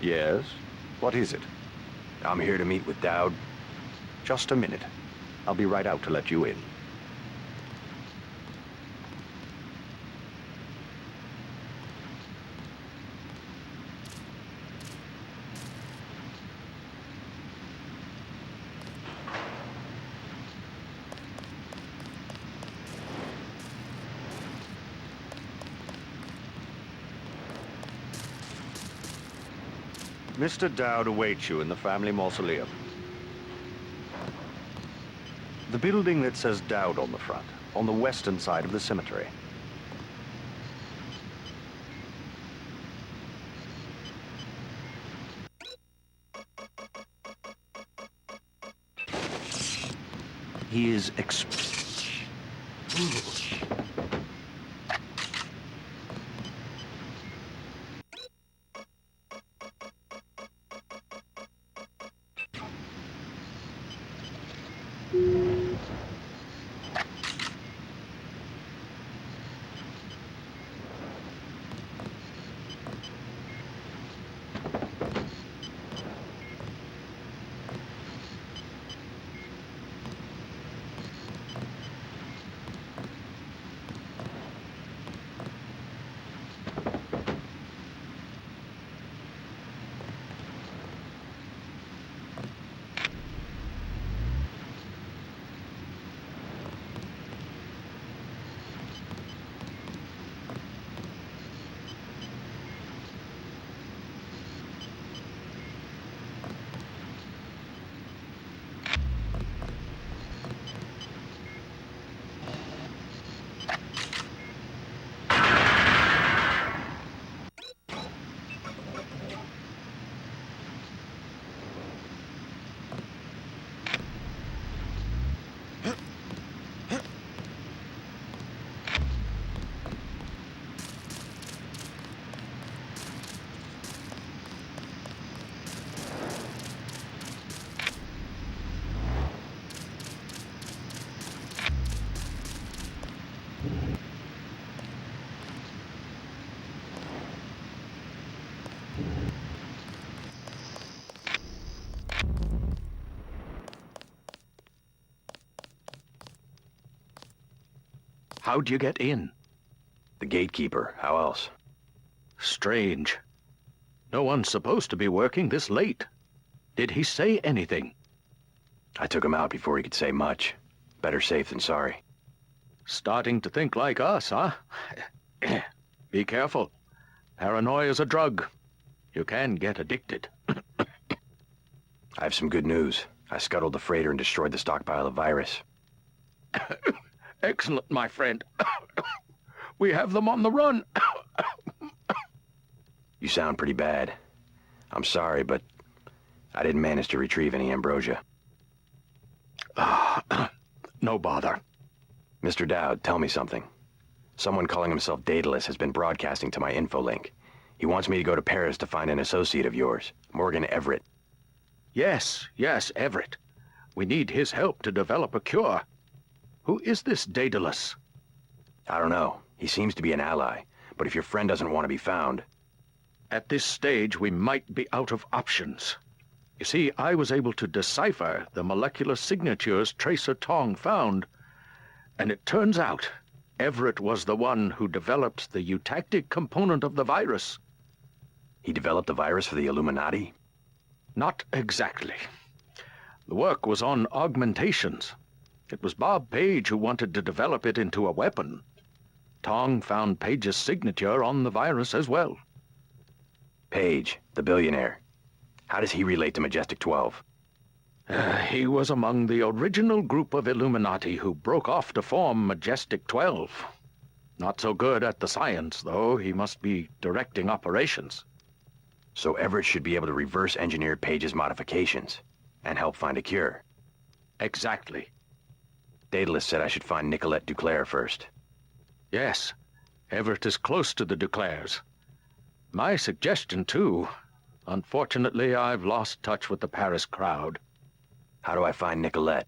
Yes? What is it? I'm here to meet with Dowd. Just a minute. I'll be right out to let you in. Mr. Dowd awaits you in the family mausoleum. The building that says Dowd on the front, on the western side of the cemetery. He is How'd you get in? The gatekeeper. How else? Strange. No one's supposed to be working this late. Did he say anything? I took him out before he could say much. Better safe than sorry. Starting to think like us, huh? Be careful. Paranoia's a drug. You can get addicted. I have some good news. I scuttled the freighter and destroyed the stockpile of virus. Excellent, my friend. We have them on the run. You sound pretty bad. I'm sorry, but I didn't manage to retrieve any ambrosia. No bother. Mr. Dowd, tell me something. Someone calling himself Daedalus has been broadcasting to my infolink. He wants me to go to Paris to find an associate of yours, Morgan Everett. Yes, Everett. We need his help to develop a cure. Who is this Daedalus? I don't know. He seems to be an ally, but if your friend doesn't want to be found... At this stage, we might be out of options. You see, I was able to decipher the molecular signatures Tracer Tong found, and it turns out Everett was the one who developed the eutactic component of the virus. He developed the virus for the Illuminati? Not exactly. The work was on augmentations. It was Bob Page who wanted to develop it into a weapon. Tong found Page's signature on the virus as well. Page, the billionaire. How does he relate to Majestic 12? He was among the original group of Illuminati who broke off to form Majestic 12. Not so good at the science, though. He must be directing operations. So Everett should be able to reverse engineer Page's modifications and help find a cure. Exactly. Daedalus said I should find Nicolette Duclair first. Yes, Everett is close to the Duclairs. My suggestion, too. Unfortunately, I've lost touch with the Paris crowd. How do I find Nicolette?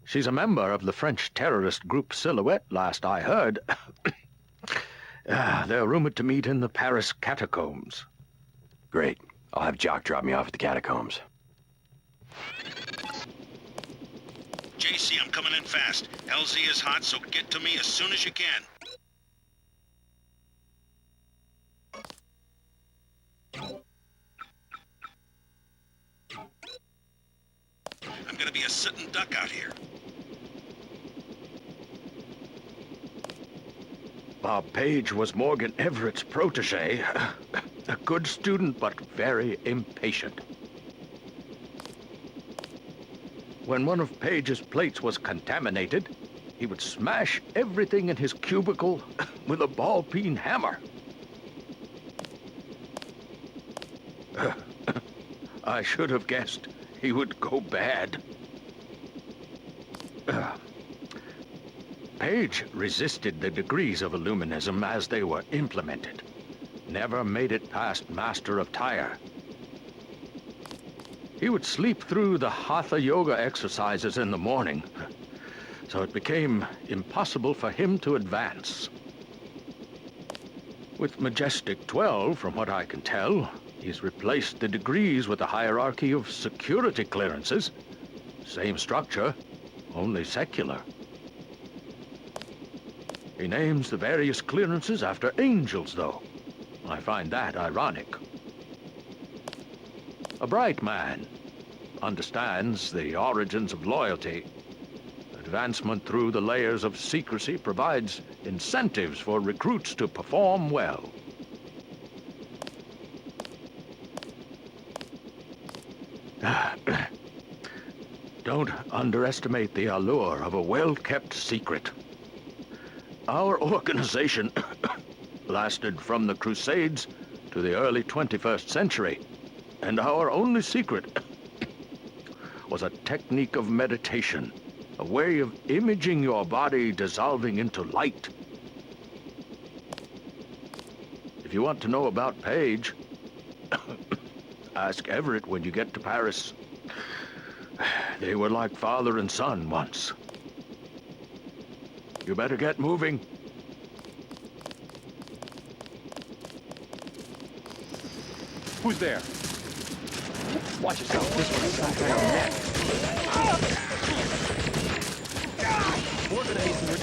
She's a member of the French terrorist group Silhouette, last I heard. They're rumored to meet in the Paris catacombs. Great. I'll have Jock drop me off at the catacombs. JC, I'm coming in fast. LZ is hot, so get to me as soon as you can. I'm gonna be a sitting duck out here. Bob Page was Morgan Everett's protege. A good student, but very impatient. When one of Page's plates was contaminated, he would smash everything in his cubicle with a ball-peen hammer. I should have guessed he would go bad. Page resisted the degrees of Illuminism as they were implemented. Never made it past Master of Tyre. He would sleep through the Hatha Yoga exercises in the morning, so it became impossible for him to advance. With Majestic 12, from what I can tell, he's replaced the degrees with a hierarchy of security clearances. Same structure, only secular. He names the various clearances after angels, though. I find that ironic. A bright man, understands the origins of loyalty. Advancement through the layers of secrecy provides incentives for recruits to perform well. Don't underestimate the allure of a well-kept secret. Our organization lasted from the Crusades to the early 21st century, and our only secret was a technique of meditation, a way of imaging your body dissolving into light. If you want to know about Page, ask Everett when you get to Paris. They were like father and son once. You better get moving. Who's there? Watch yourself. This one's some kind of net. More grenades in this.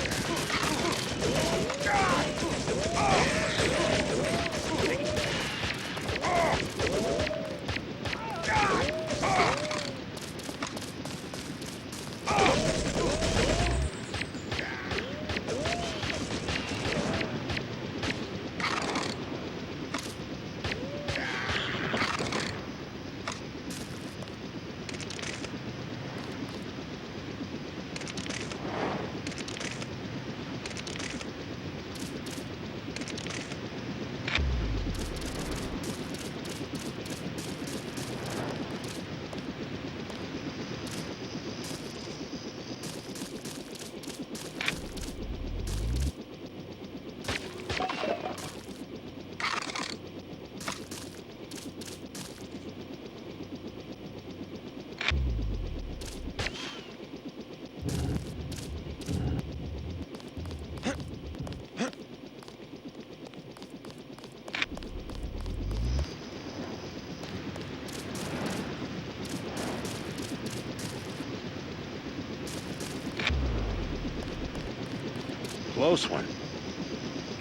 Close one.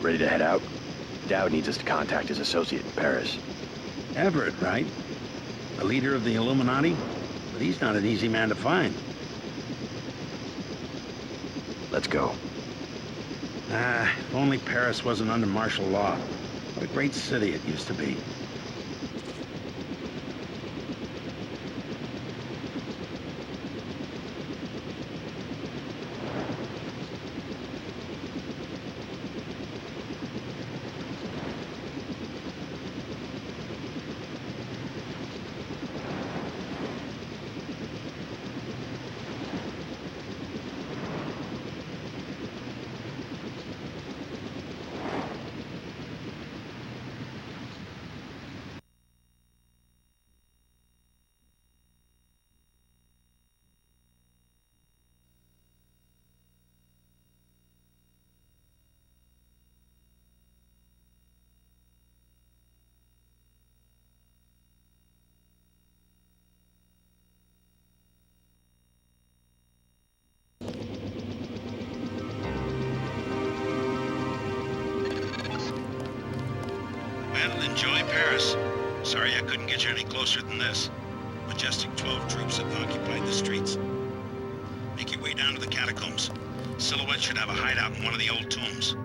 Ready to head out? Dowd needs us to contact his associate in Paris. Everett, right? The leader of the Illuminati? But he's not an easy man to find. Let's go. If only Paris wasn't under martial law. What a great city it used to be. Well, enjoy Paris. Sorry I couldn't get you any closer than this. Majestic 12 troops have occupied the streets. Make your way down to the catacombs. Silhouette should have a hideout in one of the old tombs.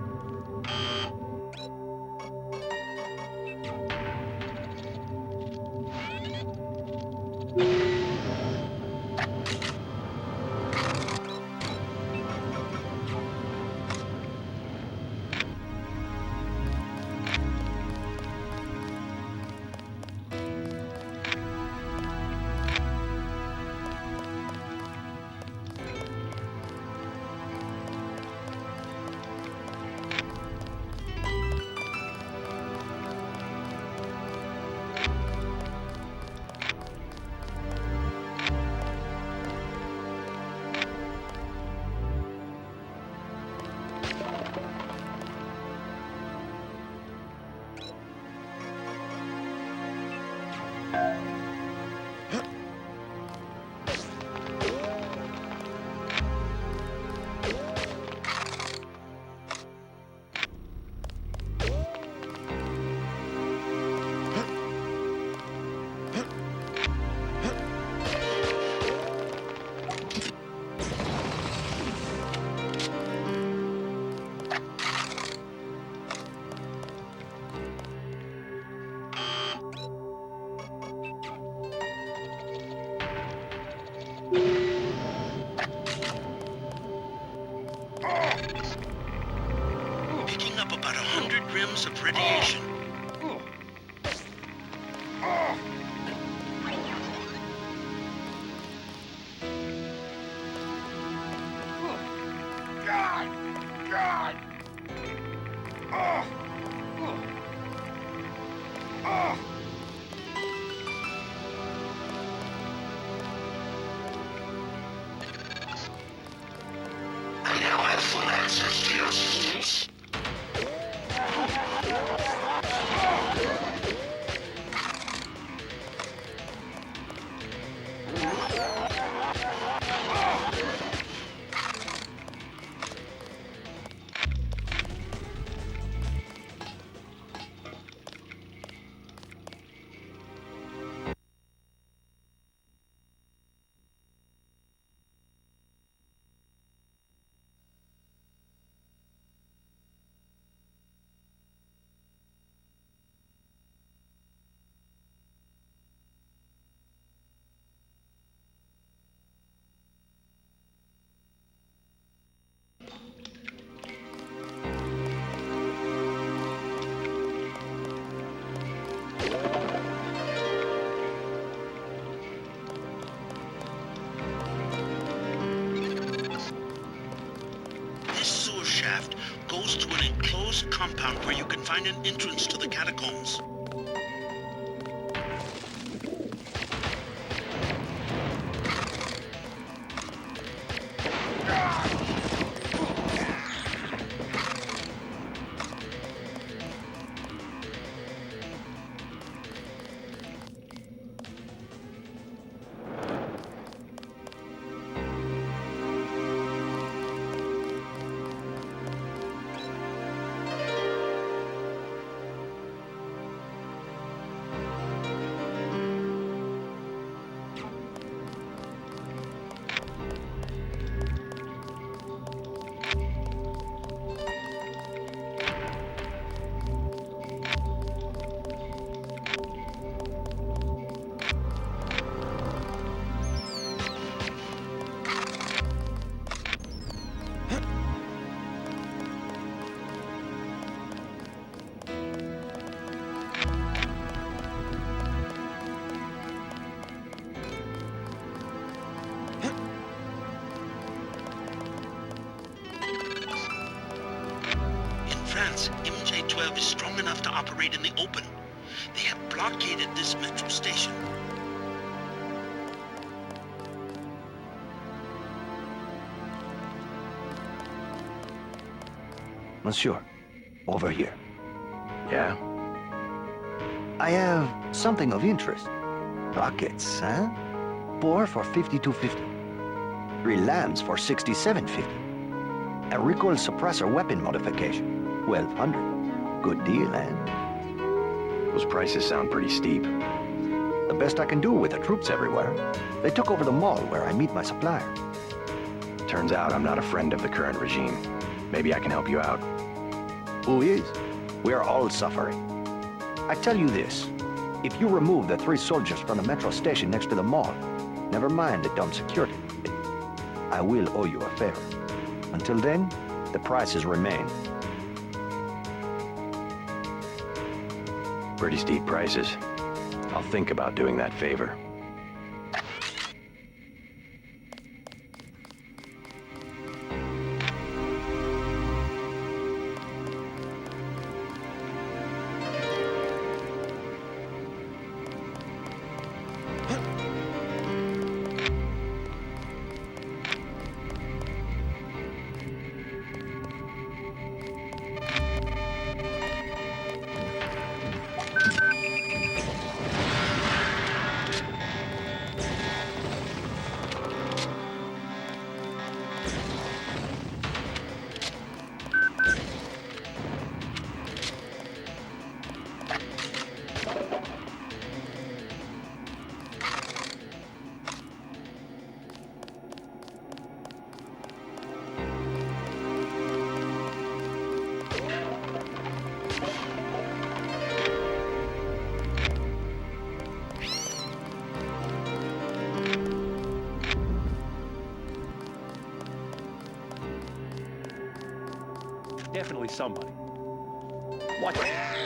Picking up about 100 rims of radiation. Goes to an enclosed compound where you can find an entrance to the catacombs. MJ-12 is strong enough to operate in the open. They have blockaded this metro station. Monsieur, over here. Yeah? I have something of interest. Rockets, huh? 4 for 5250. 3 lands for 6750. A recoil suppressor weapon modification. 1200. Good deal, eh? Those prices sound pretty steep. The best I can do with the troops everywhere. They took over the mall where I meet my supplier. Turns out I'm not a friend of the current regime. Maybe I can help you out. Who is? We are all suffering. I tell you this. If you remove the 3 soldiers from the metro station next to the mall, never mind the dumb security, I will owe you a favor. Until then, the prices remain. Pretty steep prices. I'll think about doing that favor. Definitely somebody. Watch it.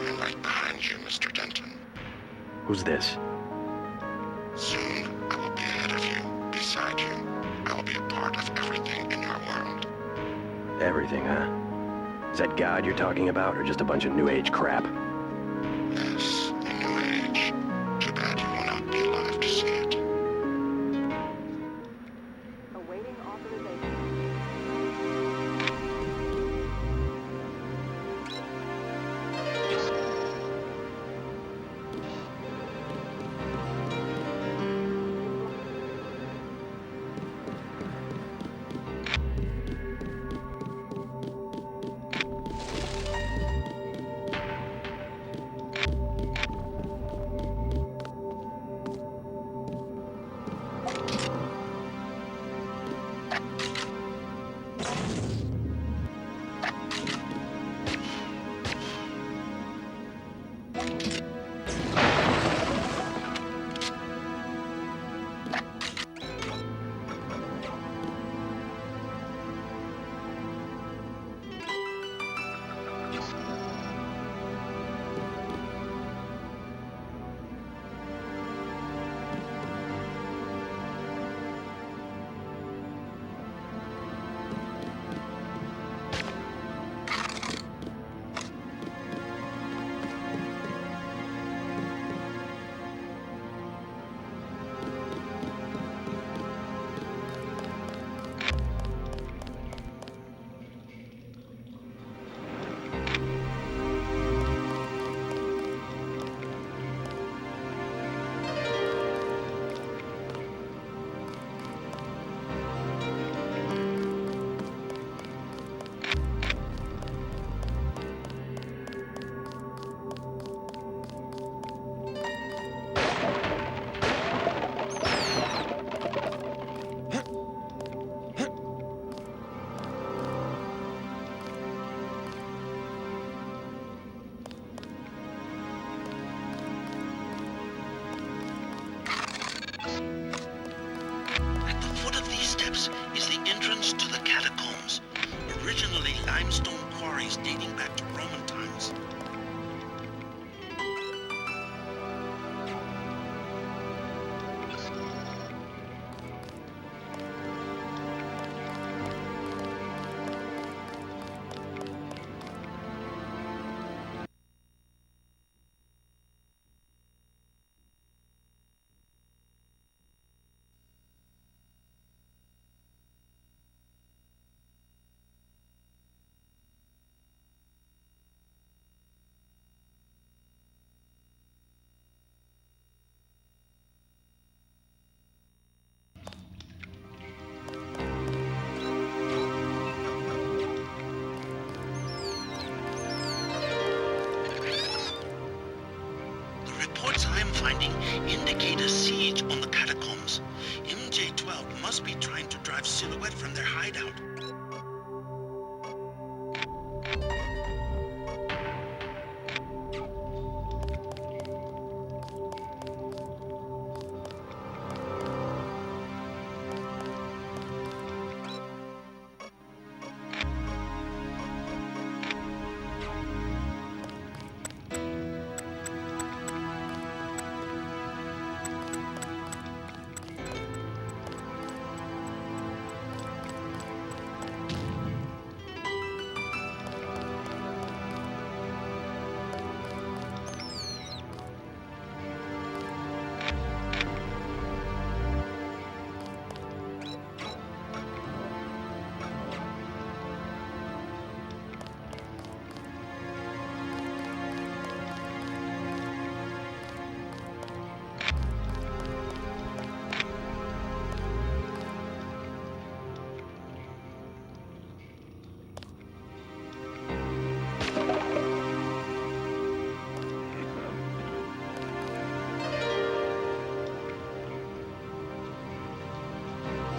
I'm right behind you, Mr. Denton. Who's this? Soon, I will be ahead of you, beside you. I will be a part of everything in your world. Everything, huh? Is that God you're talking about, or just a bunch of New Age crap? Yes, a new age. Too bad you will not be alive to see it. Awaiting authorization. At the foot of these steps is the entrance to the catacombs, originally limestone quarries dating back to Roman times. The reports I am finding indicate a siege on the catacombs. MJ-12 must be trying to drive Silhouette from their hideout.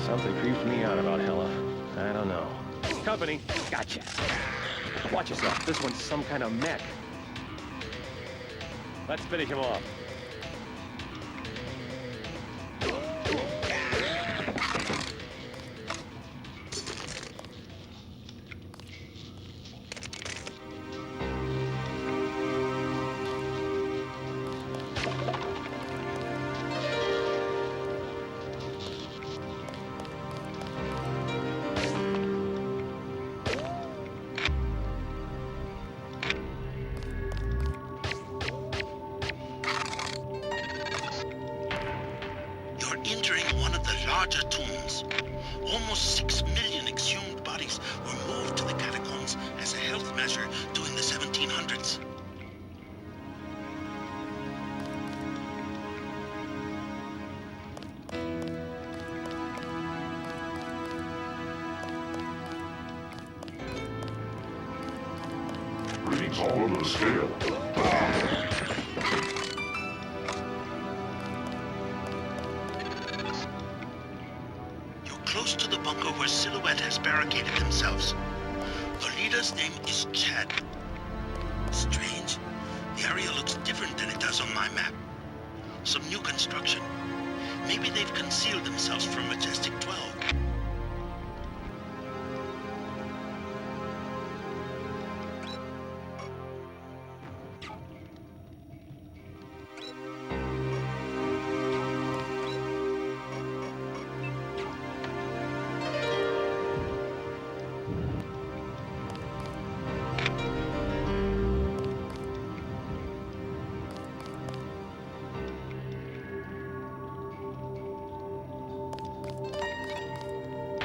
Something creeps me out about Hella. I don't know. Company, gotcha. Watch yourself. This one's some kind of mech. Let's finish him off. larger tombs. Almost 6 million exhumed bodies were moved to the catacombs as a health measure during the 1700s. Readings all over the scale. You're close to the bunker where Silhouette has barricaded themselves. The leader's name is Chad. Strange. The area looks different than it does on my map. Some new construction. Maybe they've concealed themselves from Majestic 12.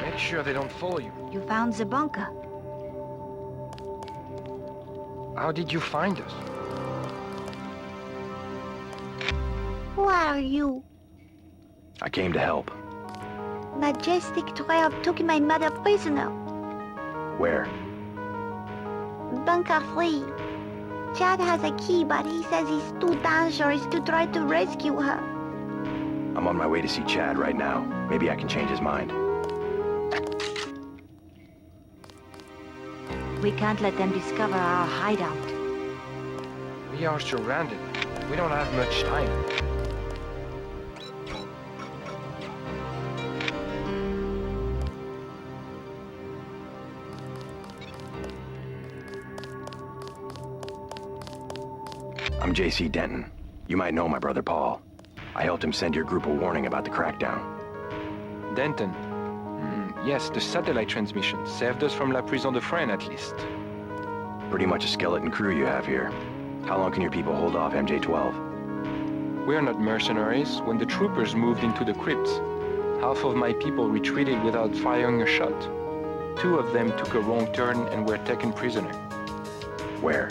Make sure they don't follow you. You found the bunker. How did you find us? Who are you? I came to help. Majestic 12 took my mother prisoner. Where? Bunker 3. Chad has a key, but he says it's too dangerous to try to rescue her. I'm on my way to see Chad right now. Maybe I can change his mind. We can't let them discover our hideout. We are surrounded. We don't have much time. I'm J.C. Denton. You might know my brother Paul. I helped him send your group a warning about the crackdown. Denton. Yes, the satellite transmission saved us from La Prison de Fresnes, at least. Pretty much a skeleton crew you have here. How long can your people hold off MJ-12? We're not mercenaries. When the troopers moved into the crypts, half of my people retreated without firing a shot. 2 of them took a wrong turn and were taken prisoner. Where?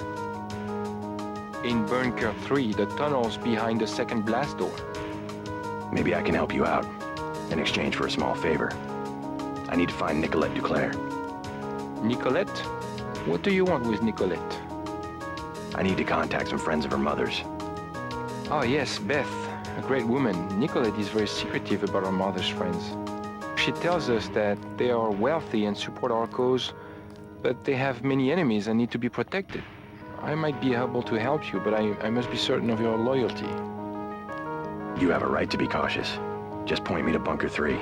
In Bunker 3, the tunnels behind the second blast door. Maybe I can help you out, in exchange for a small favor. I need to find Nicolette Duclair. Nicolette? What do you want with Nicolette? I need to contact some friends of her mother's. Oh yes, Beth, a great woman. Nicolette is very secretive about her mother's friends. She tells us that they are wealthy and support our cause, but they have many enemies and need to be protected. I might be able to help you, but I must be certain of your loyalty. You have a right to be cautious. Just point me to Bunker 3.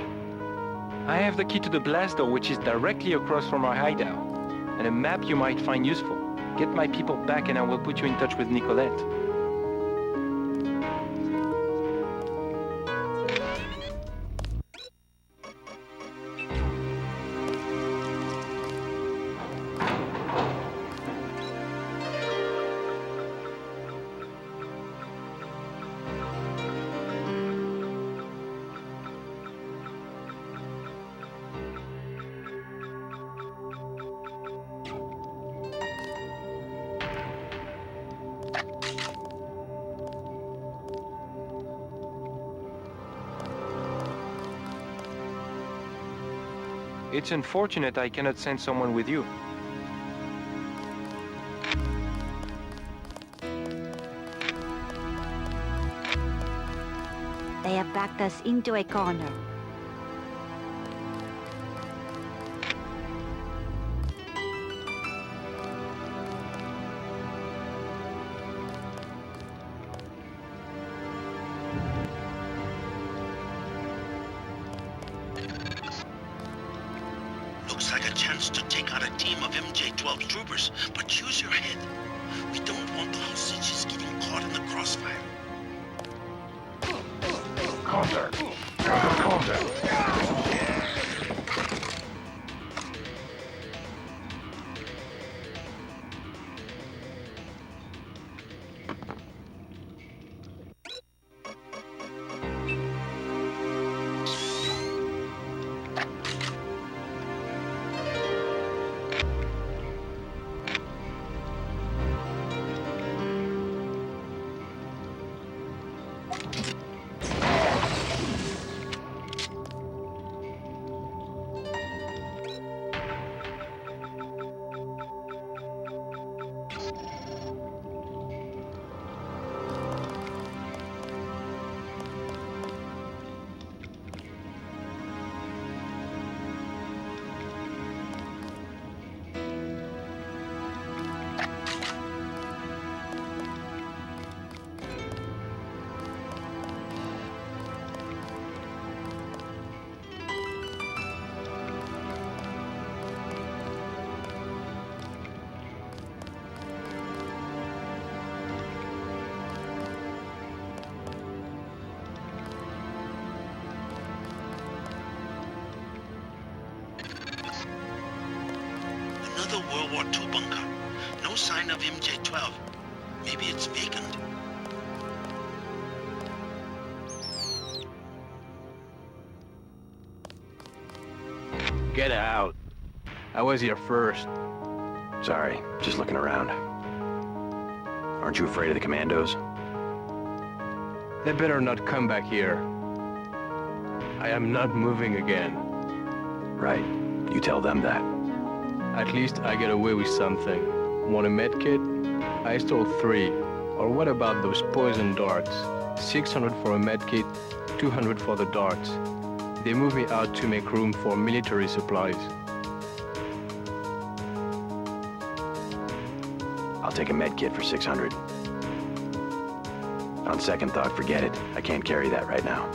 I have the key to the blast door, which is directly across from our hideout, and a map you might find useful. Get my people back and I will put you in touch with Nicolette. It's unfortunate I cannot send someone with you. They have backed us into a corner. Looks like a chance to take out a team of MJ-12 troopers, but use your head. We don't want the hostages getting caught in the crossfire. Contact! Contact! Another World War II bunker. No sign of MJ-12. Maybe it's vacant. Get out. I was here first. Sorry, just looking around. Aren't you afraid of the commandos? They better not come back here. I am not moving again. Right. You tell them that. At least I get away with something. Want a med kit? I stole 3. Or what about those poison darts? 600 for a med kit, 200 for the darts. They moved me out to make room for military supplies. I'll take a med kit for 600. On second thought, forget it. I can't carry that right now.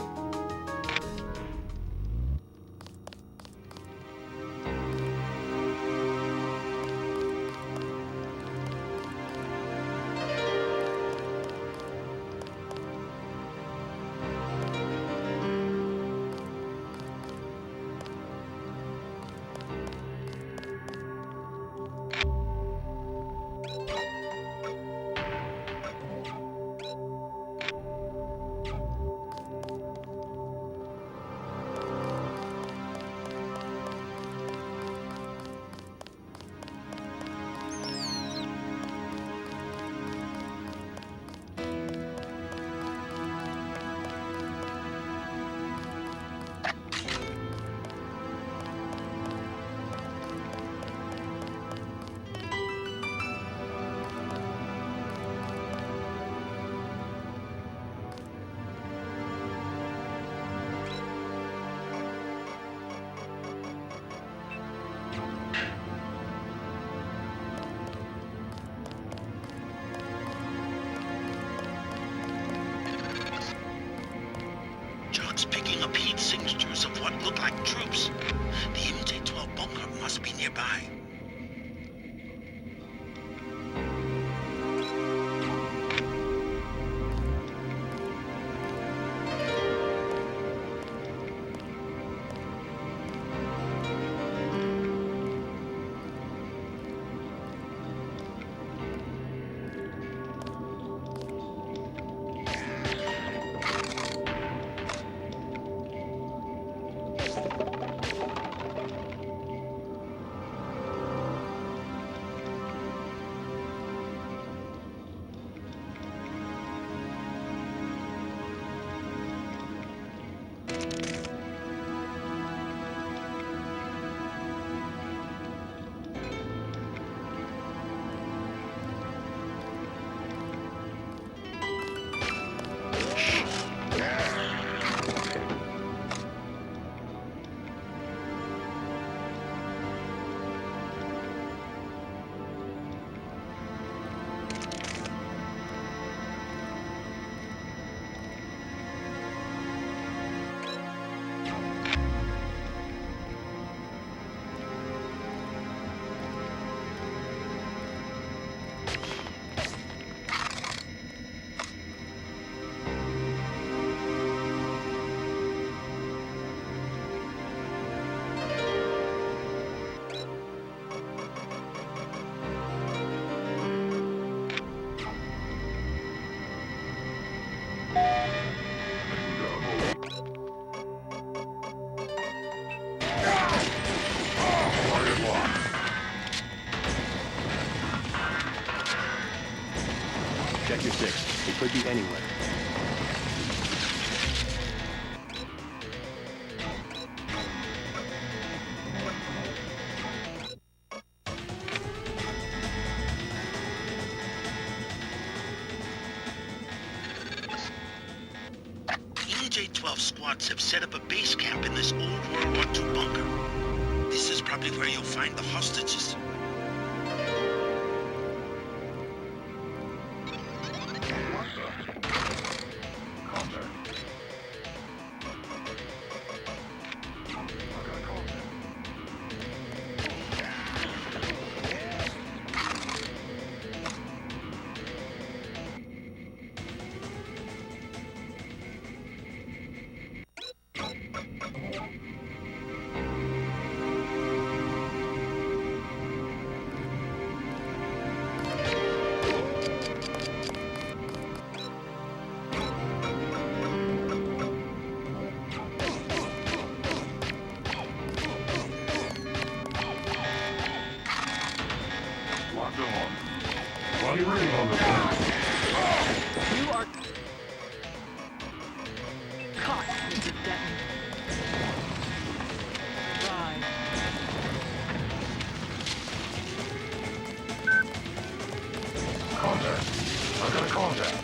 Jock's picking up heat signatures of what look like troops. The MJ-12 bunker must be nearby. Check your 6. It could be anywhere. MJ-12 squads have set up a base camp in this old World War II bunker. This is probably where you'll find the hostages. You are caught, Mr. Denton. Drive. Contact. I've got a contact.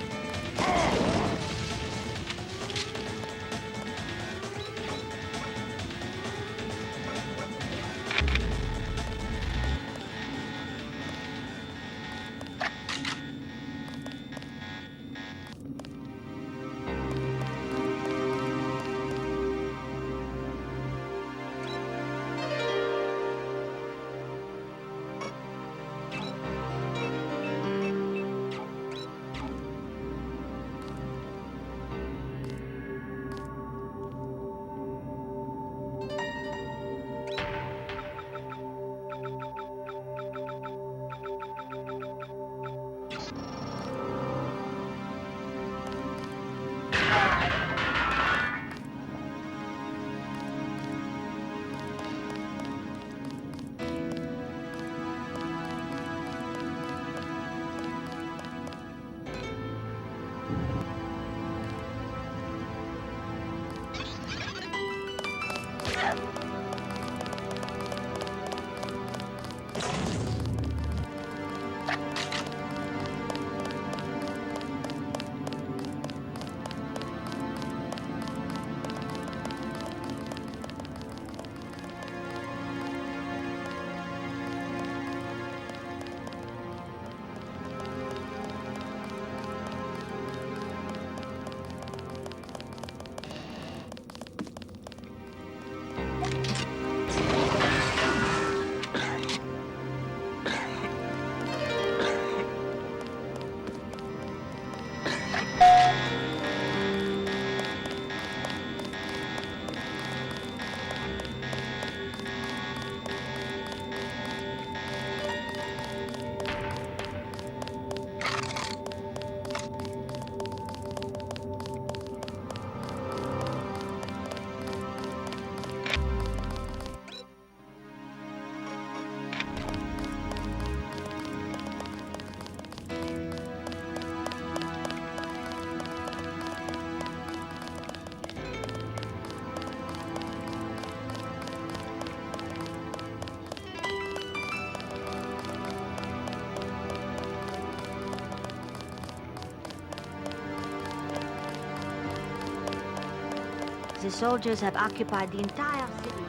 The soldiers have occupied the entire city.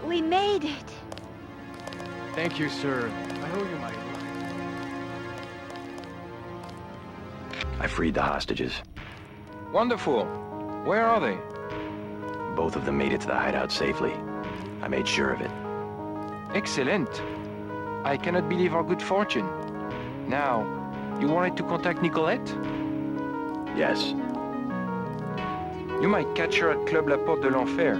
We made it! Thank you, sir. I owe you my life. I freed the hostages. Wonderful. Where are they? Both of them made it to the hideout safely. I made sure of it. Excellent. I cannot believe our good fortune. Now, you wanted to contact Nicolette? Yes. You might catch her at Club La Porte de l'Enfer.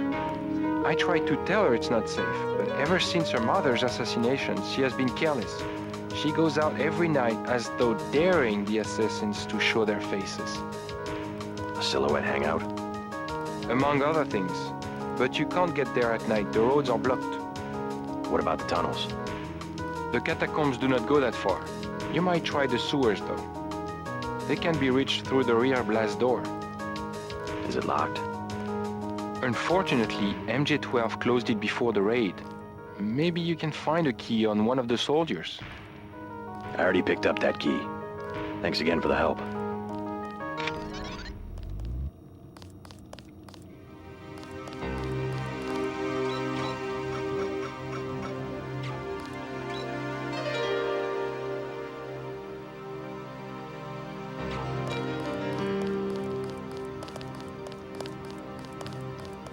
I tried to tell her it's not safe, but ever since her mother's assassination, she has been careless. She goes out every night as though daring the assassins to show their faces. A silhouette hangout? Among other things. But you can't get there at night, the roads are blocked. What about the tunnels? The catacombs do not go that far. You might try the sewers, though. They can be reached through the rear blast door. Is it locked? Unfortunately, MJ-12 closed it before the raid. Maybe you can find a key on one of the soldiers. I already picked up that key. Thanks again for the help.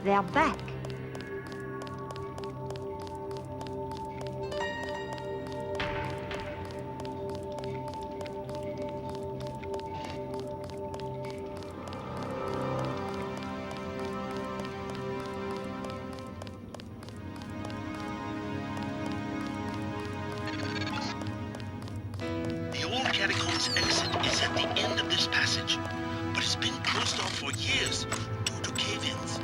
They're back. The old catacombs exit is at the end of this passage, but it's been closed off for years due to cave-ins.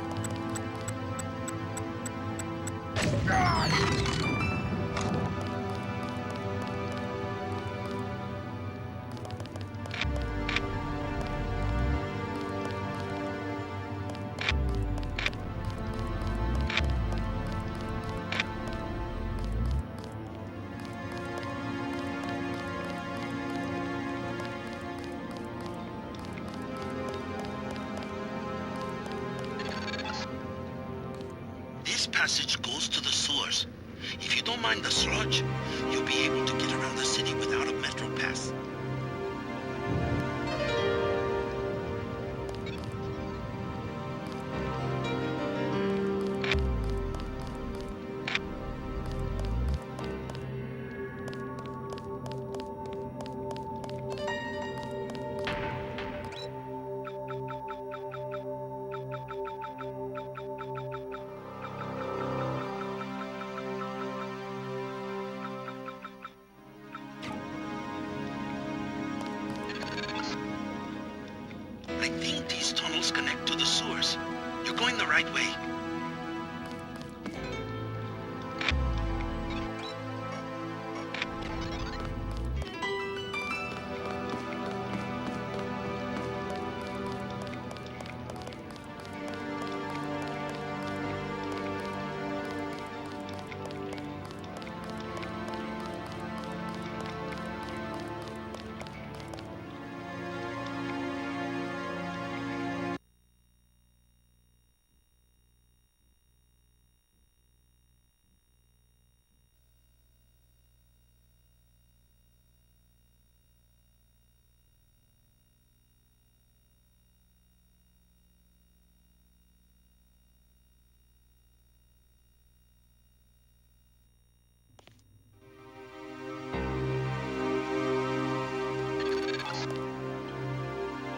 This passage goes to the sewers. If you don't mind the sludge, you'll be able to get around the city without a metro pass. I think these tunnels connect to the sewers. You're going the right way.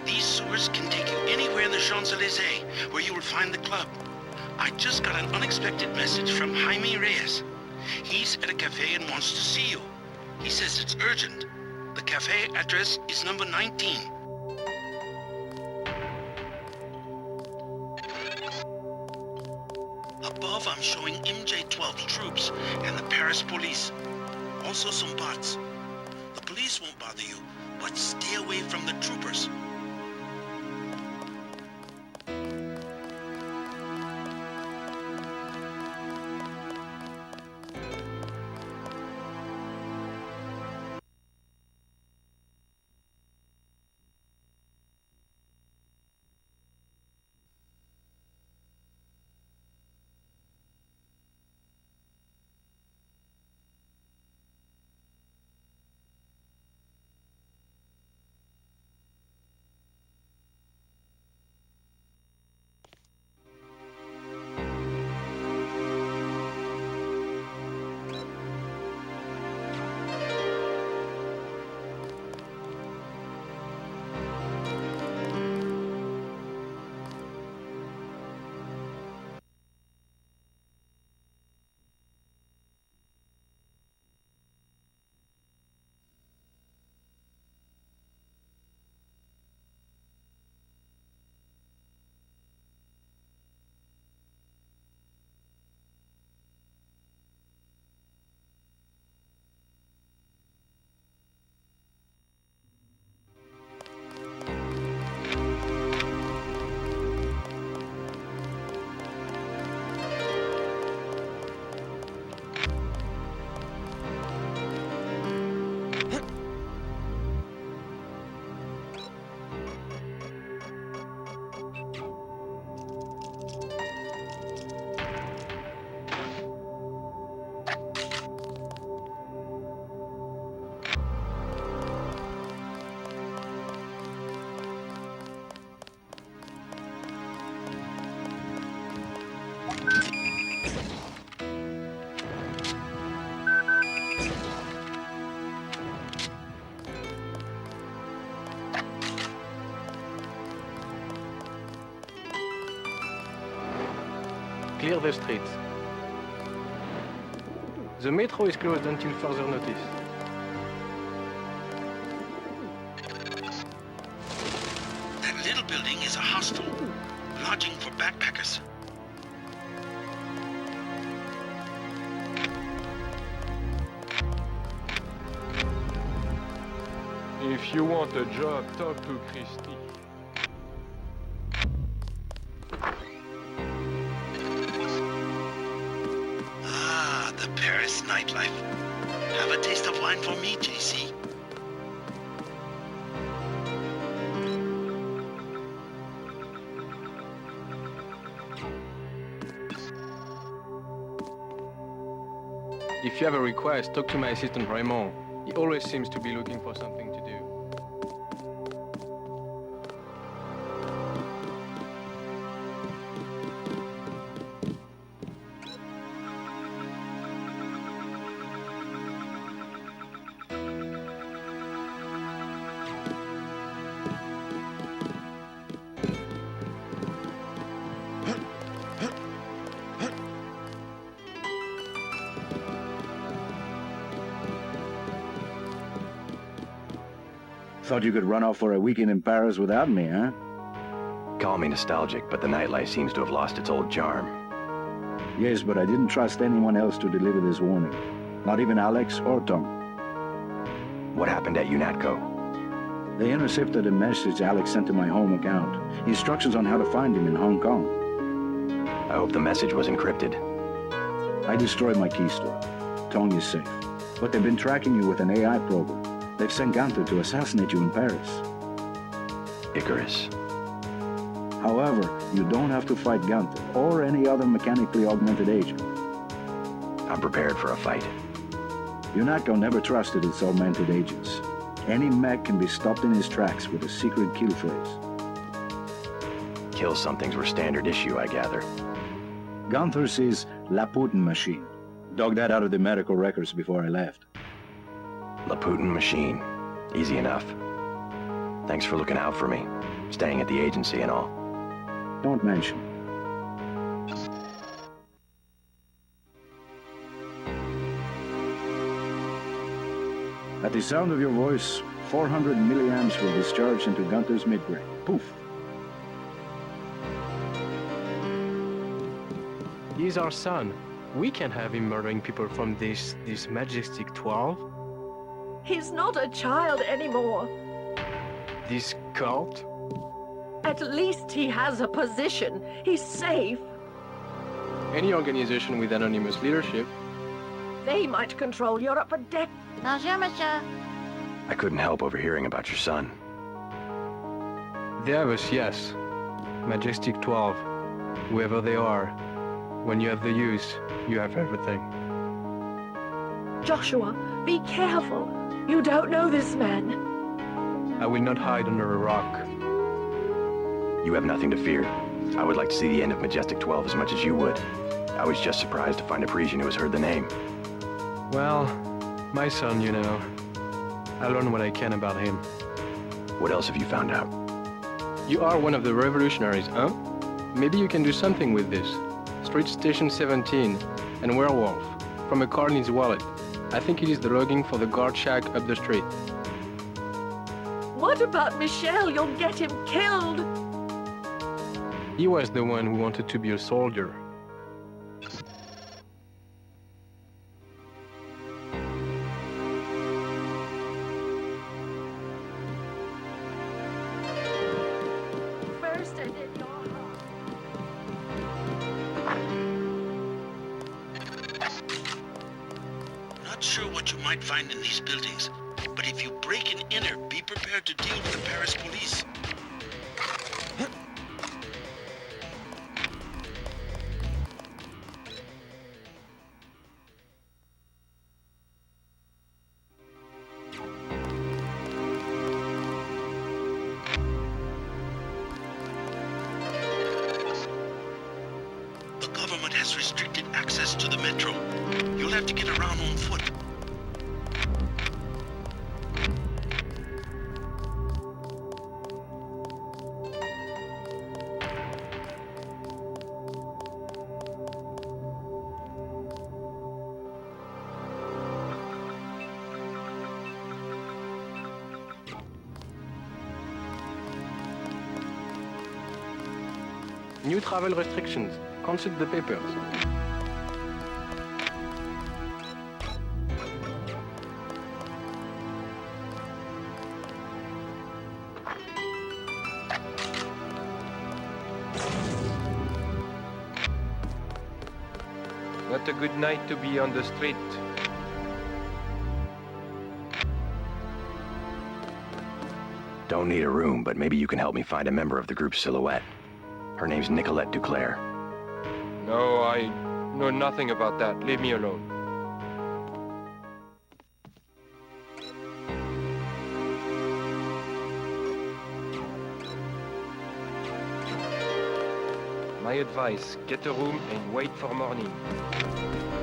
These sewers can take you anywhere in the Champs-Élysées, where you will find the club. I just got an unexpected message from Jaime Reyes. He's at a cafe and wants to see you. He says it's urgent. The cafe address is number 19. Above, I'm showing MJ-12 troops and the Paris police. Also some bots. The police won't bother you, but stay away from the troopers. Clear the streets. The metro is closed until further notice. That little building is a hostel. Lodging for backpackers. If you want a job, talk to Christy. Ah, the Paris nightlife. Have a taste of wine for me, JC. If you have a request, talk to my assistant Raymond. He always seems to be looking for something to do. Thought you could run off for a weekend in Paris without me, huh? Call me nostalgic, but the nightlife seems to have lost its old charm. Yes, but I didn't trust anyone else to deliver this warning. Not even Alex or Tom. What happened at UNATCO? They intercepted a message Alex sent to my home account. Instructions on how to find him in Hong Kong. I hope the message was encrypted. I destroyed my key store. Tong is safe. But they've been tracking you with an AI program. They've sent Gunther to assassinate you in Paris. Icarus. However, you don't have to fight Gunther or any other mechanically augmented agent. I'm prepared for a fight. UNATCO never trusted its augmented agents. Any mech can be stopped in his tracks with a secret kill phrase. Kill somethings were standard issue, I gather. Gunther's is La Putin machine. Dug that out of the medical records before I left. Laputin machine. Easy enough. Thanks for looking out for me. Staying at the agency and all. Don't mention. At the sound of your voice, 400 milliamps will discharge into Gunther's midbrain. Poof. He's our son. We can't have him murdering people from this Majestic 12. He's not a child anymore. This cult? At least he has a position. He's safe. Any organization with anonymous leadership. They might control Europe for decades. Bonjour, monsieur. I couldn't help overhearing about your son. They have us, yes. Majestic 12. Whoever they are. When you have the use, you have everything. Joshua, be careful. You don't know this man. I will not hide under a rock. You have nothing to fear. I would like to see the end of Majestic 12 as much as you would. I was just surprised to find a Parisian who has heard the name. Well, my son, you know. I learn what I can about him. What else have you found out? You are one of the revolutionaries, huh? Maybe you can do something with this. Street Station 17 and Werewolf from a card in his wallet. I think it is the logging for the guard shack up the street. What about Michel? You'll get him killed. He was the one who wanted to be a soldier. First I did your heart. Not sure what you might find in these buildings, but if you break and enter, be prepared to deal with the Paris police. The government has restricted access to the metro. You'll have to get around on foot. New travel restrictions. Consult the papers. Not a good night to be on the street. Don't need a room, but maybe you can help me find a member of the group Silhouette. Her name's Nicolette Duclair. No, I know nothing about that. Leave me alone. My advice, get a room and wait for morning.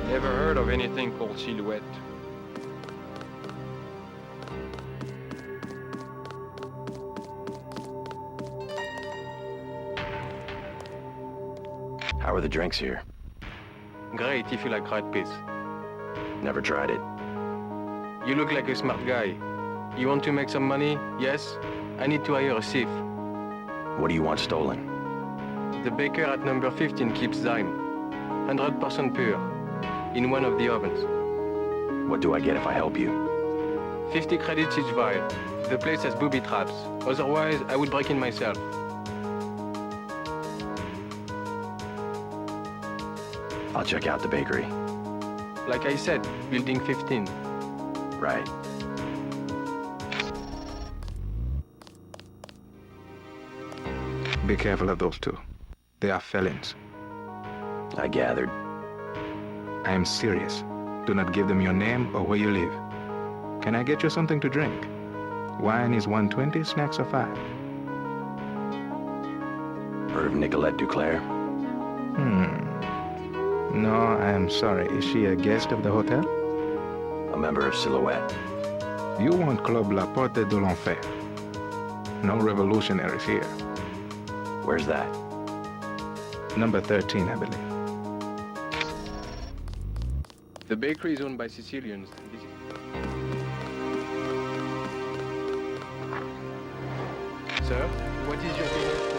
Never heard of anything called Silhouette. How are the drinks here? Great if you like rat piss. Never tried it. You look like a smart guy. You want to make some money? Yes? I need to hire a thief. What do you want stolen? The baker at number 15 keeps Zyme. 100% pure. In one of the ovens. What do I get if I help you? 50 credits each vial. The place has booby traps. Otherwise, I would break in myself. I'll check out the bakery. Like I said, building 15. Right. Be careful of those two. They are felons. I gathered. I am serious. Do not give them your name or where you live. Can I get you something to drink? Wine is 120, snacks are 5. Heard of Nicolette Duclair? No, I am sorry. Is she a guest of the hotel? A member of Silhouette. You want Club La Porte de l'Enfer. No revolutionaries here. Where's that? Number 13, I believe. The bakery is owned by Sicilians. Sir, what is your business today?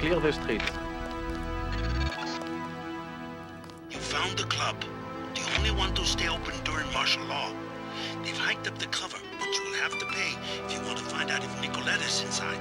Clear the streets. You found the club. The only one to stay open during martial law. They've hiked up the cover, but you will have to pay if you want to find out if Nicolette is inside.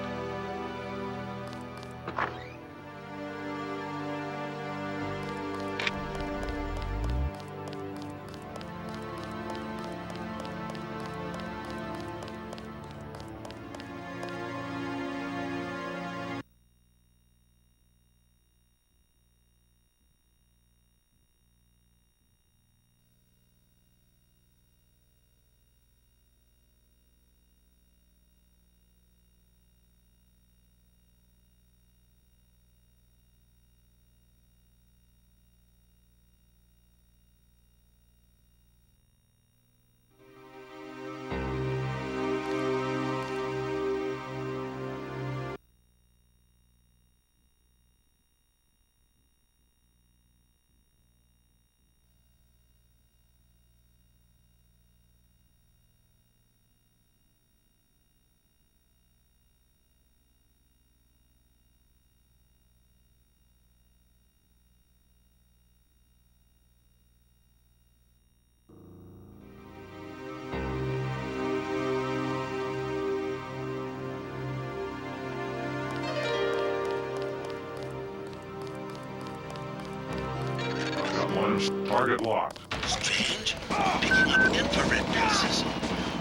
Target locked. Strange. Picking up infrared pulses.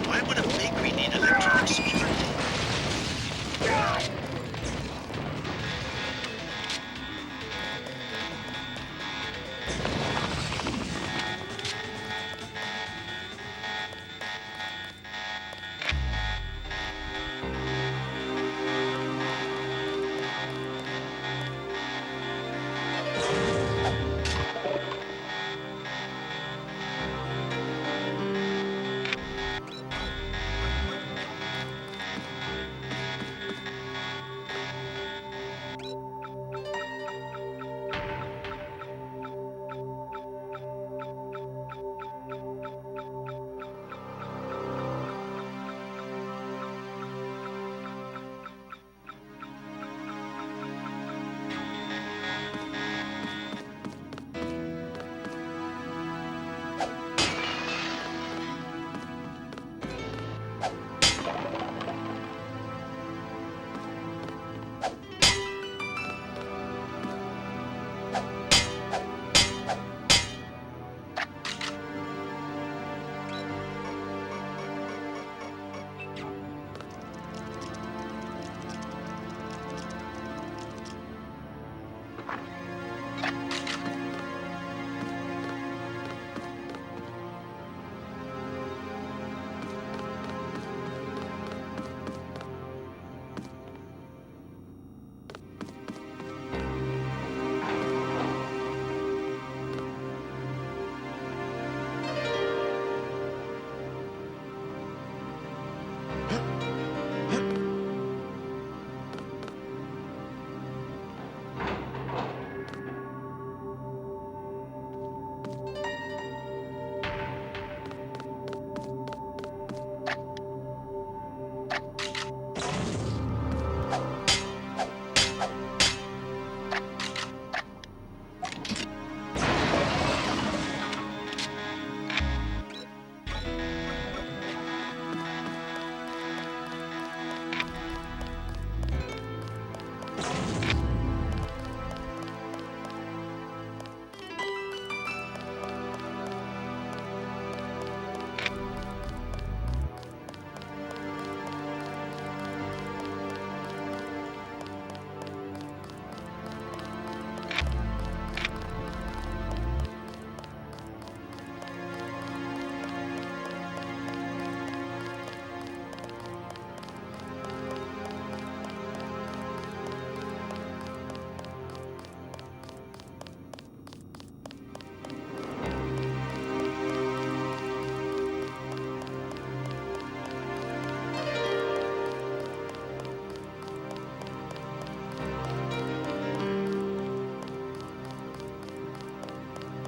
Why would a bakery need electronic security?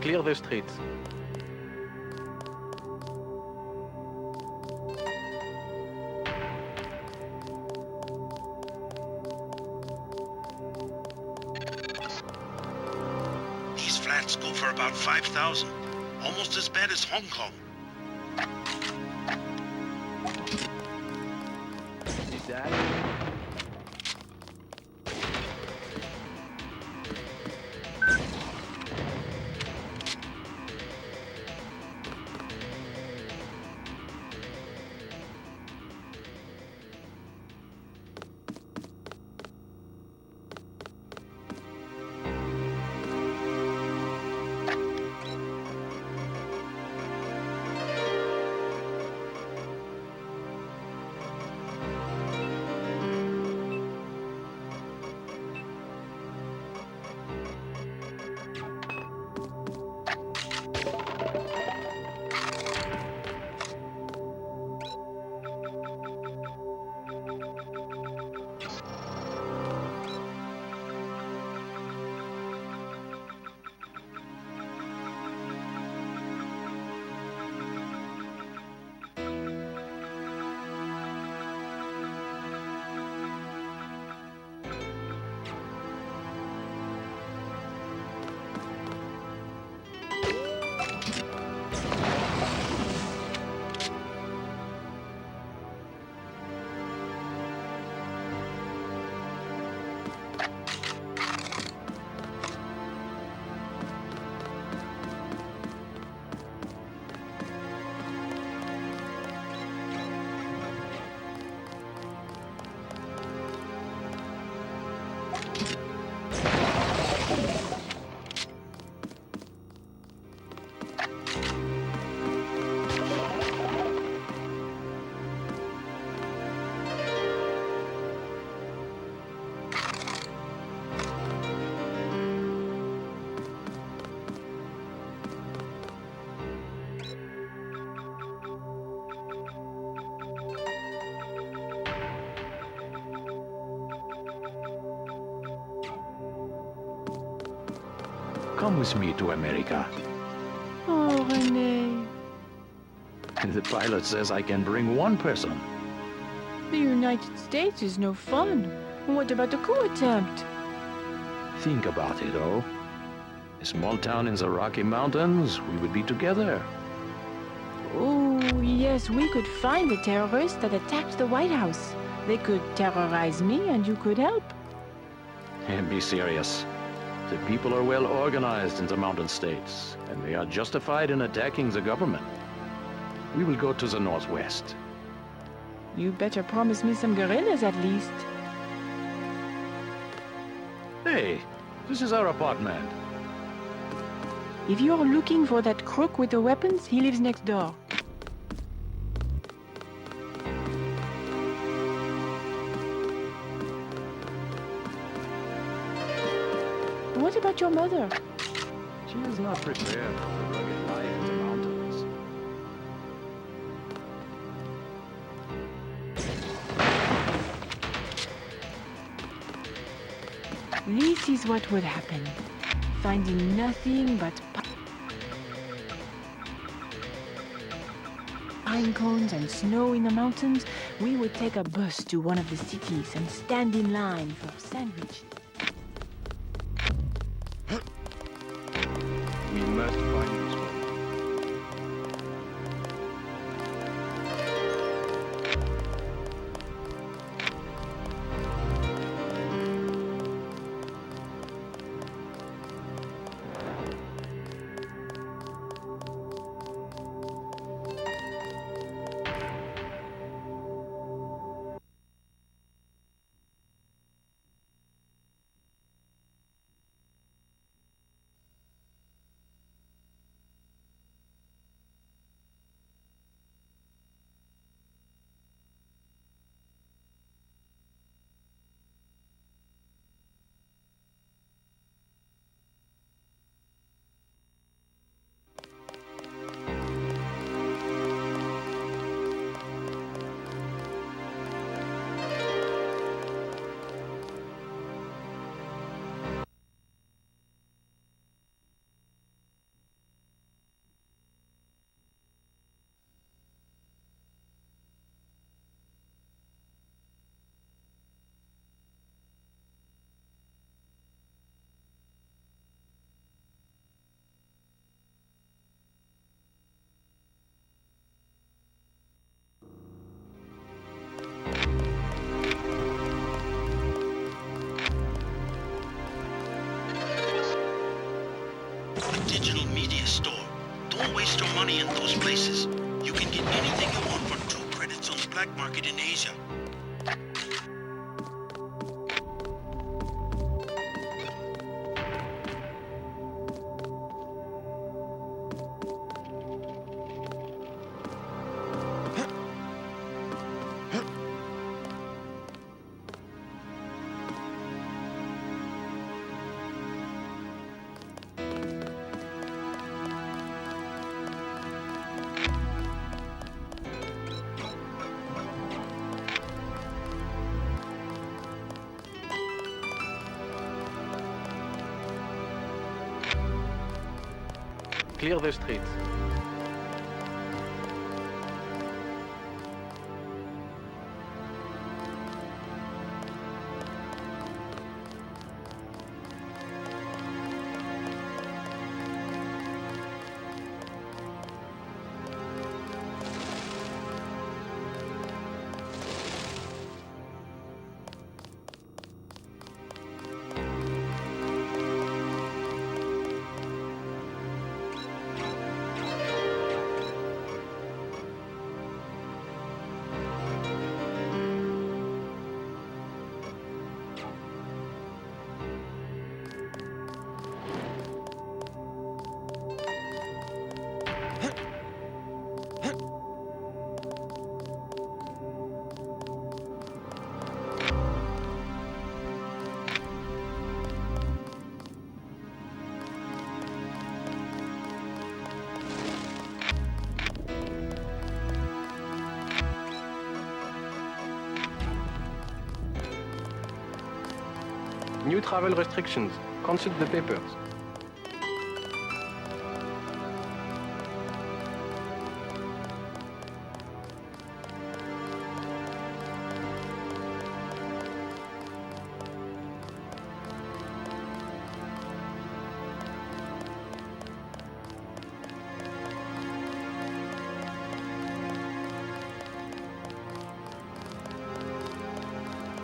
Clear the streets. of 5,000. Almost as bad as Hong Kong. Is that? Come with me to America. Oh, René. The pilot says I can bring one person. The United States is no fun. What about the coup attempt? Think about it, oh. A small town in the Rocky Mountains, we would be together. Oh, yes, we could find the terrorists that attacked the White House. They could terrorize me and you could help. And be serious. The people are well organized in the mountain states, and they are justified in attacking the government. We will go to the northwest. You better promise me some guerrillas at least. Hey, this is our apartment. If you're looking for that crook with the weapons, he lives next door. What about your mother? She is not prepared for the rugged life in the mountains. This is what would happen. Finding nothing but pine cones and snow in the mountains, we would take a bus to one of the cities and stand in line for sandwiches. We must find this one. digital media store. Don't waste your money in those places. You can get anything you want for 2 credits on the black market in Asia. Clear the street. New travel restrictions. Consult the papers.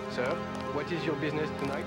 Sir, what is your business tonight?